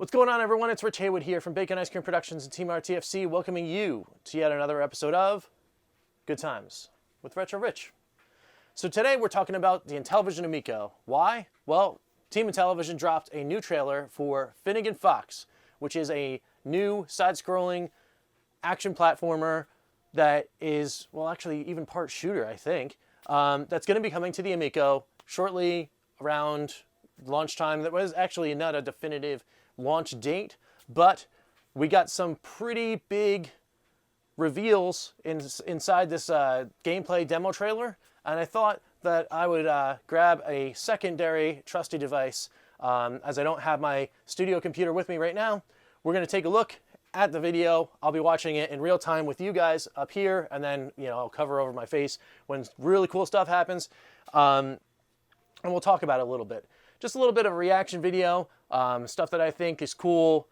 What's going on, everyone? It's Rich Haywood here from Bacon Ice Cream Productions and Team RTFC, welcoming you to yet another episode of Good Times with Retro Rich. So today we're talking about the Intellivision Amico. Why? Well, Team Intellivision dropped a new trailer for Finnigan Fox, which is a new side-scrolling action platformer that is, well, actually even part shooter, I think, that's going to be coming to the Amico shortly around launch time. That was actually not a definitive launch date, but we got some pretty big reveals inside this gameplay demo trailer, and I thought that I would grab a secondary trusty device as I don't have my studio computer with me right now. We're going to take a look at the video. I'll be watching it in real time with you guys up here, and then I'll cover over my face when really cool stuff happens, and we'll talk about it a little bit. Just a little bit of a reaction video, stuff that I think is cool,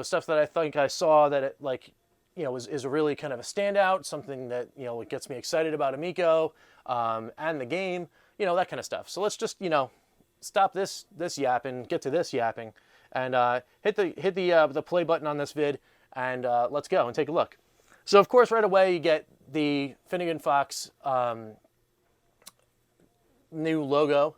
stuff that I think I saw that it is really kind of a standout, something that it gets me excited about Amico and the game, that kind of stuff. So let's just stop this yapping, get to this yapping, and hit the play button on this vid, and let's go and take a look. So of course right away you get the Finnigan Fox new logo,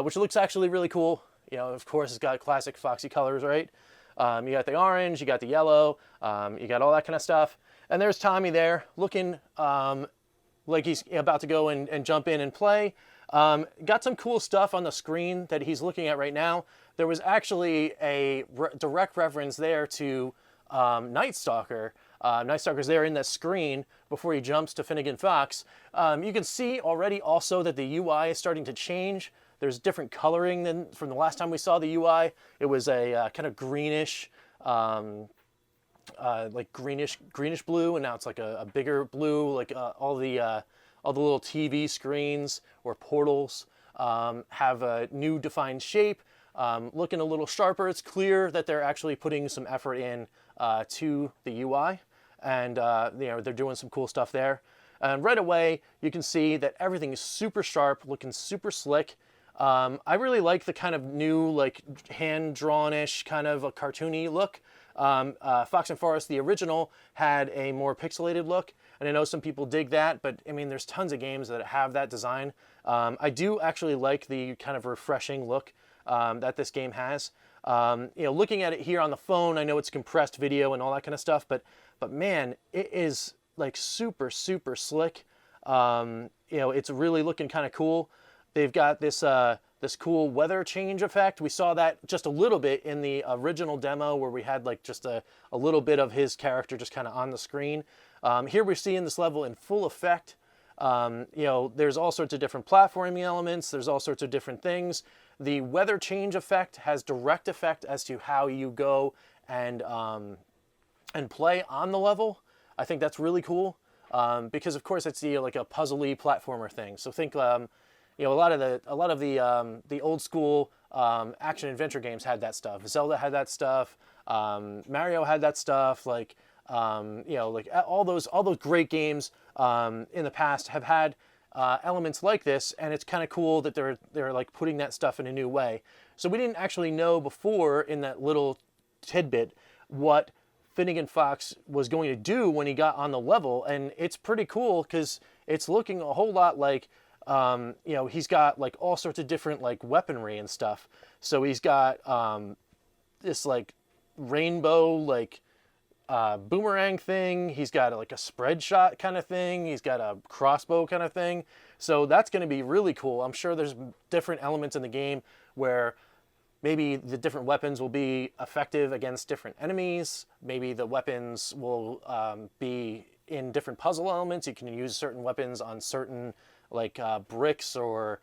which looks actually really cool. Of course it's got classic Foxy colors, right? You got the orange, you got the yellow, you got all that kind of stuff. And there's Tommy there looking like he's about to go and jump in and play. Got some cool stuff on the screen that he's looking at right now. There was actually a direct reference there to Night Stalker. Night Stalker's there in the screen before he jumps to Finnigan Fox. You can see already also that the UI is starting to change. There's different coloring than from the last time we saw the UI. It was a kind of greenish, like greenish blue, and now it's like a bigger blue. Like all the little TV screens or portals have a new defined shape, looking a little sharper. It's clear that they're actually putting some effort in to the UI, and they're doing some cool stuff there. And right away, you can see that everything is super sharp, looking super slick. I really like the kind of new, like hand-drawn-ish kind of a cartoony look. Fox and Forest, the original, had a more pixelated look, and I know some people dig that, but I mean, there's tons of games that have that design. I do actually like the kind of refreshing look that this game has. Looking at it here on the phone, I know it's compressed video and all that kind of stuff, but man, it is like super, super slick. It's really looking kind of cool. They've got this this cool weather change effect. We saw that just a little bit in the original demo where we had like just a little bit of his character just kind of on the screen. Here we're seeing this level in full effect. There's all sorts of different platforming elements. There's all sorts of different things. The weather change effect has direct effect as to how you go and play on the level. I think that's really cool because of course it's like a puzzly platformer thing. So think a lot of the old school action adventure games had that stuff. Zelda had that stuff. Mario had that stuff. Like like all those great games in the past have had elements like this, and it's kind of cool that they're like putting that stuff in a new way. So we didn't actually know before in that little tidbit what Finnigan Fox was going to do when he got on the level, and it's pretty cool because it's looking a whole lot like he's got like all sorts of different like weaponry and stuff. So he's got this like rainbow like boomerang thing. He's got like a spread shot kind of thing. He's got a crossbow kind of thing. So that's going to be really cool. I'm sure there's different elements in the game where maybe the different weapons will be effective against different enemies. Maybe the weapons will be in different puzzle elements. You can use certain weapons on certain like bricks or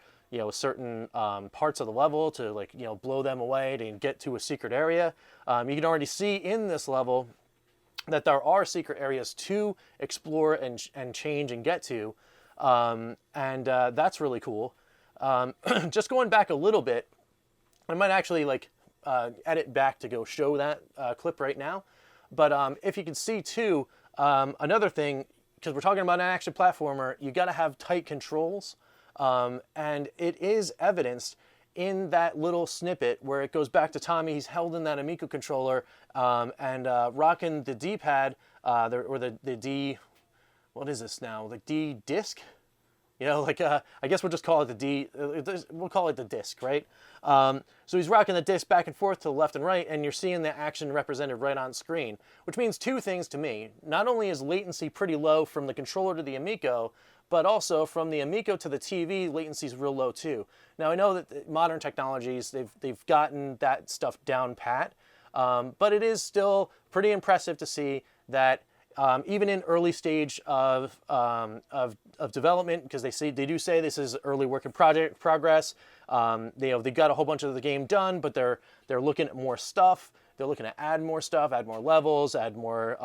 certain parts of the level to like blow them away to get to a secret area. You can already see in this level that there are secret areas to explore and change and get to, and that's really cool. Just going back a little bit, I might actually like edit back to go show that clip right now. But if you can see too, another thing, because we're talking about an action platformer, you got to have tight controls, and it is evidenced in that little snippet where it goes back to Tommy, he's held in that Amico controller and rocking the D-pad, or the D, what is this now? The D disc? You know, like, I guess we'll just call it the D, we'll call it the disc, right? So he's rocking the disc back and forth to the left and right, and you're seeing the action represented right on screen, which means two things to me. Not only is latency pretty low from the controller to the Amico, but also from the Amico to the TV, latency is real low too. Now, I know that modern technologies, they've gotten that stuff down pat, but it is still pretty impressive to see that even in early stage of development, because they do say this is early work in progress. They got a whole bunch of the game done, but they're looking at more stuff. They're looking to add more stuff, add more levels, add more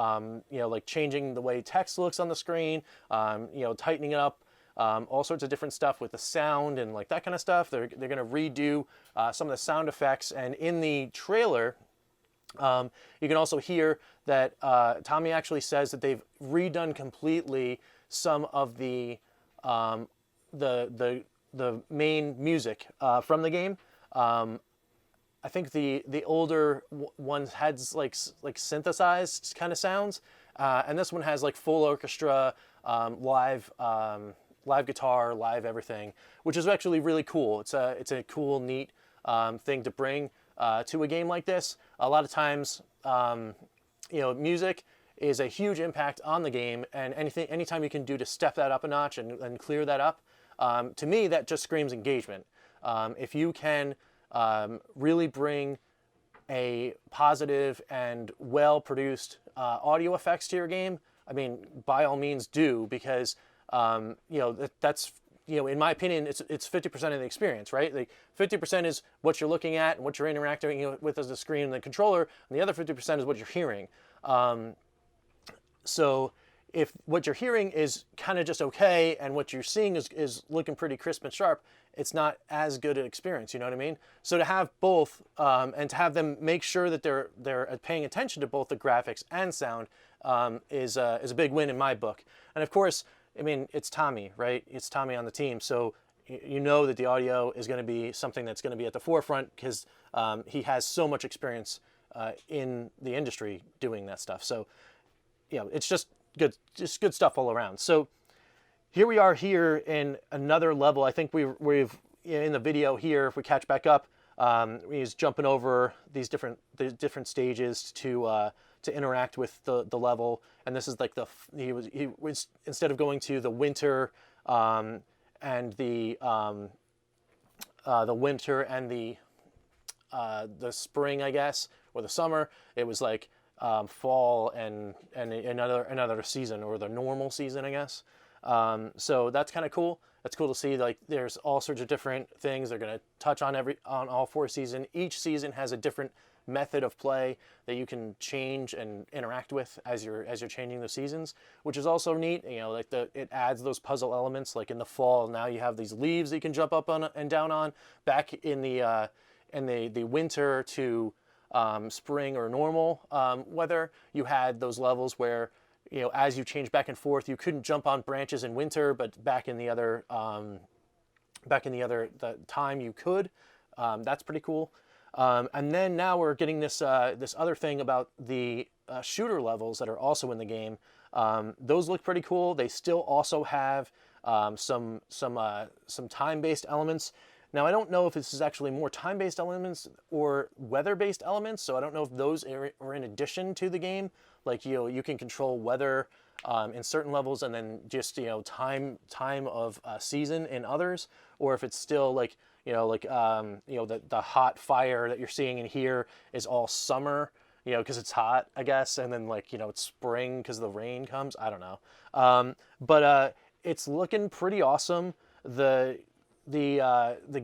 like changing the way text looks on the screen, tightening it up, all sorts of different stuff with the sound and like that kind of stuff. They're going to redo some of the sound effects, and in the trailer, you can also hear that Tommy actually says that they've redone completely some of the main music from the game. I think the older ones had like synthesized kind of sounds, and this one has like full orchestra, live guitar, live everything, which is actually really cool. It's a cool, neat thing to bring to a game like this. A lot of times, music is a huge impact on the game, and anytime you can do to step that up a notch and clear that up, to me, that just screams engagement. If you can really bring a positive and well-produced audio effects to your game, I mean, by all means do, because that's in my opinion, it's 50% of the experience, right? Like 50% is what you're looking at and what you're interacting with as the screen and the controller, and the other 50% is what you're hearing. So if what you're hearing is kind of just okay, and what you're seeing is looking pretty crisp and sharp, it's not as good an experience, you know what I mean? So to have both, and to have them make sure that they're paying attention to both the graphics and sound, is a big win in my book. And of course, I mean, it's Tommy, right? It's Tommy on the team, so you know that the audio is going to be something that's going to be at the forefront, because he has so much experience in the industry doing that stuff. So, it's just good stuff all around. So here we are here in another level. I think we've in the video here, if we catch back up, he's jumping over these different stages to interact with the level. And this is like he was instead of going to the winter and the winter and the spring, I guess, or the summer, it was like fall and another season, or the normal season, I guess. So that's kind of cool. That's cool to see. Like, there's all sorts of different things they're going to touch on on all four seasons. Each season has a different method of play that you can change and interact with as you're changing the seasons, which is also neat. Like it adds those puzzle elements. Like in the fall, now you have these leaves that you can jump up on and down on. Back in the winter to spring or normal weather, you had those levels where as you change back and forth, you couldn't jump on branches in winter, but back in the other time you could. That's pretty cool. And then now we're getting this other thing about the shooter levels that are also in the game. Those look pretty cool. They still also have some time-based elements. Now, I don't know if this is actually more time-based elements or weather-based elements, so I don't know if those are in addition to the game. Like, you can control weather in certain levels, and then just time of season in others, or if it's still like the hot fire that you're seeing in here is all summer, because it's hot, I guess, and then it's spring because the rain comes. I don't know, but it's looking pretty awesome. The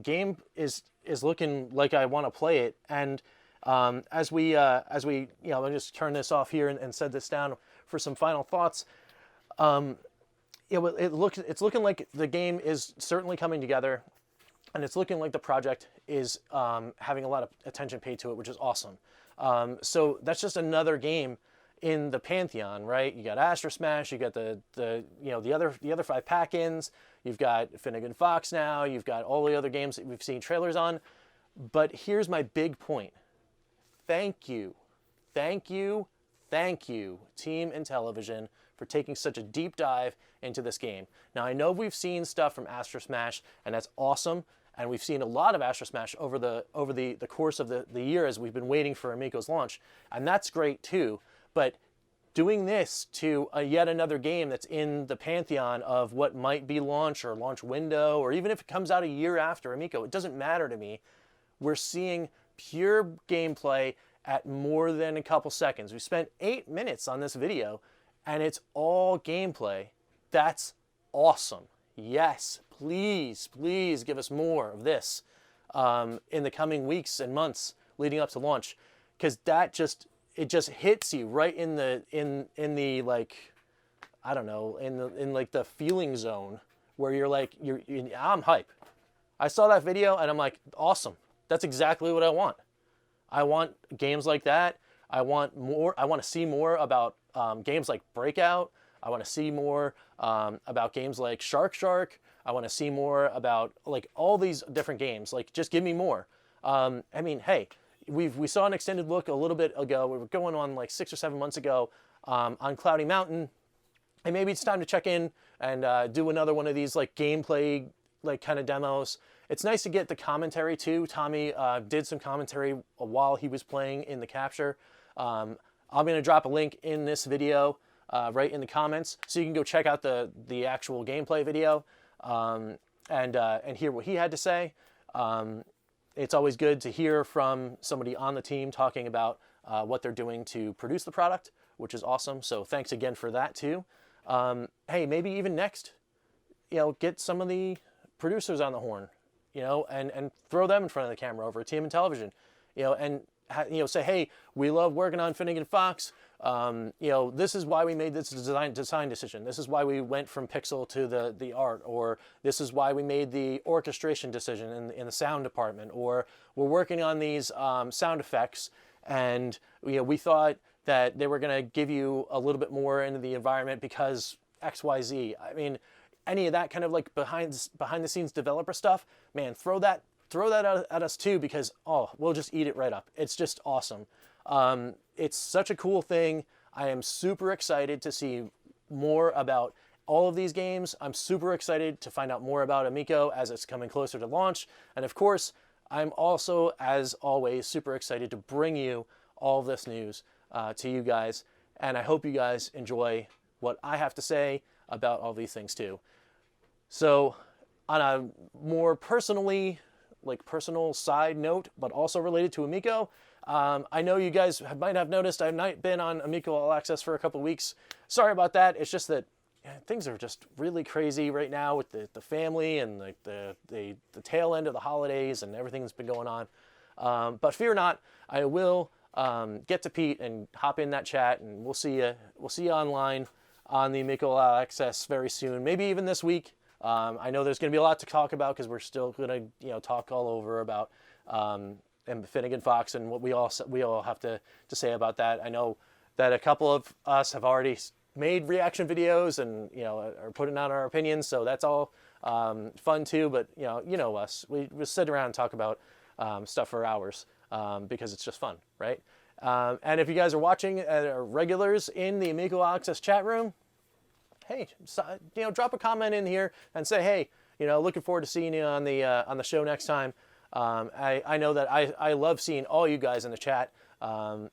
game is looking like I want to play it, and as we I'll just turn this off here and set this down for some final thoughts. It's looking like the game is certainly coming together, and it's looking like the project is having a lot of attention paid to it, which is awesome. So that's just another game in the pantheon, right? You got Astro Smash, you got the other 5 pack-ins, you've got Finnigan Fox now, you've got all the other games that we've seen trailers on. But here's my big point. Thank you, thank you, thank you, Team Intellivision, for taking such a deep dive into this game. Now, I know we've seen stuff from Astro Smash, and that's awesome, and we've seen a lot of Astro Smash over the course of the year as we've been waiting for Amico's launch, and that's great too. But doing this to yet another game that's in the pantheon of what might be launch or launch window, or even if it comes out a year after Amico, it doesn't matter to me. We're seeing pure gameplay at more than a couple seconds. We spent 8 minutes on this video, and it's all gameplay. That's awesome. Yes, please, please give us more of this in the coming weeks and months leading up to launch, because it just hits you right in the like, I don't know, in like the feeling zone where you're like, I'm hype. I saw that video and I'm like, awesome. That's exactly what I want. I want games like that. I want more. I want to see more about games like Breakout. I want to see more about games like Shark. I want to see more about like all these different games. Like, just give me more. I mean, hey, we saw an extended look a little bit ago. We were going on like 6 or 7 months ago on Cloudy Mountain, and maybe it's time to check in and do another one of these like gameplay like kind of demos. It's nice to get the commentary too. Tommy did some commentary while he was playing in the capture. I'm going to drop a link in this video right in the comments, so you can go check out the actual gameplay video and hear what he had to say. It's always good to hear from somebody on the team talking about what they're doing to produce the product, which is awesome. So thanks again for that too. Hey, maybe even next, get some of the producers on the horn, and throw them in front of the camera over at Team Intellivision, and say, hey, we love working on Finnigan Fox. This is why we made this design decision. This is why we went from pixel to the art, or this is why we made the orchestration decision in the sound department, or we're working on these sound effects, and we thought that they were going to give you a little bit more into the environment because XYZ. I mean, any of that kind of like behind the scenes developer stuff, man, throw that at us too, because we'll just eat it right up. It's just awesome. It's such a cool thing. I am super excited to see more about all of these games. I'm super excited to find out more about Amico as it's coming closer to launch. And of course, I'm also, as always, super excited to bring you all of this news to you guys. And I hope you guys enjoy what I have to say about all these things too. So on a more personal side note, but also related to Amico, I know you guys might have noticed I've not been on Amico All Access for a couple of weeks. Sorry about that. It's just that things are just really crazy right now with the family and the tail end of the holidays and everything that's been going on. But fear not, I will get to Pete and hop in that chat, and we'll see you online on the Amico All Access very soon. Maybe even this week. I know there's going to be a lot to talk about because we're still going to talk all over about and Finnigan Fox and what we all have to say about that. I know that a couple of us have already made reaction videos and are putting out our opinions, so that's all fun too. But you know us, we sit around and talk about stuff for hours because it's just fun, right? And if you guys are watching are regulars in the Amico All Access chat room, hey, drop a comment in here and say, hey, looking forward to seeing you on the show next time. I know that I love seeing all you guys in the chat.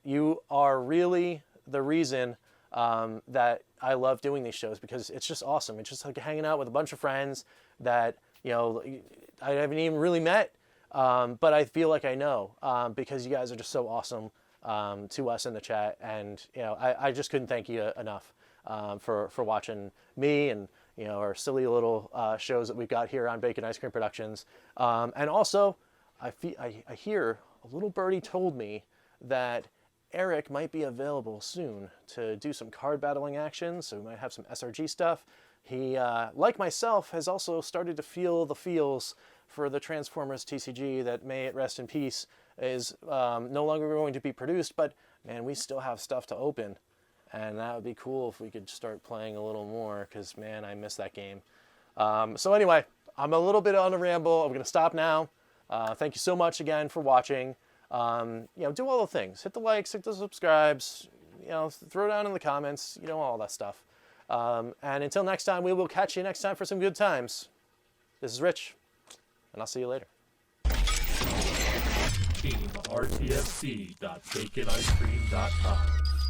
You are really the reason that I love doing these shows, because it's just awesome. It's just like hanging out with a bunch of friends that I haven't even really met, but I feel like I know because you guys are just so awesome to us in the chat, and I just couldn't thank you enough. For watching me and our silly little shows that we've got here on Bacon Ice Cream Productions, and also I hear a little birdie told me that Eric might be available soon to do some card battling action, so we might have some SRG stuff. He, like myself, has also started to feel the feels for the Transformers TCG that, may it rest in peace, is no longer going to be produced, but man, we still have stuff to open. And that would be cool if we could start playing a little more, because, man, I miss that game. So anyway, I'm a little bit on a ramble. I'm going to stop now. Thank you so much again for watching. You know, do all the things. Hit the likes, hit the subscribes, you know, throw down in the comments, you know, all that stuff. And until next time, we will catch you next time for some good times. This is Rich, and I'll see you later. TeamRTFC.BaconIceCream.com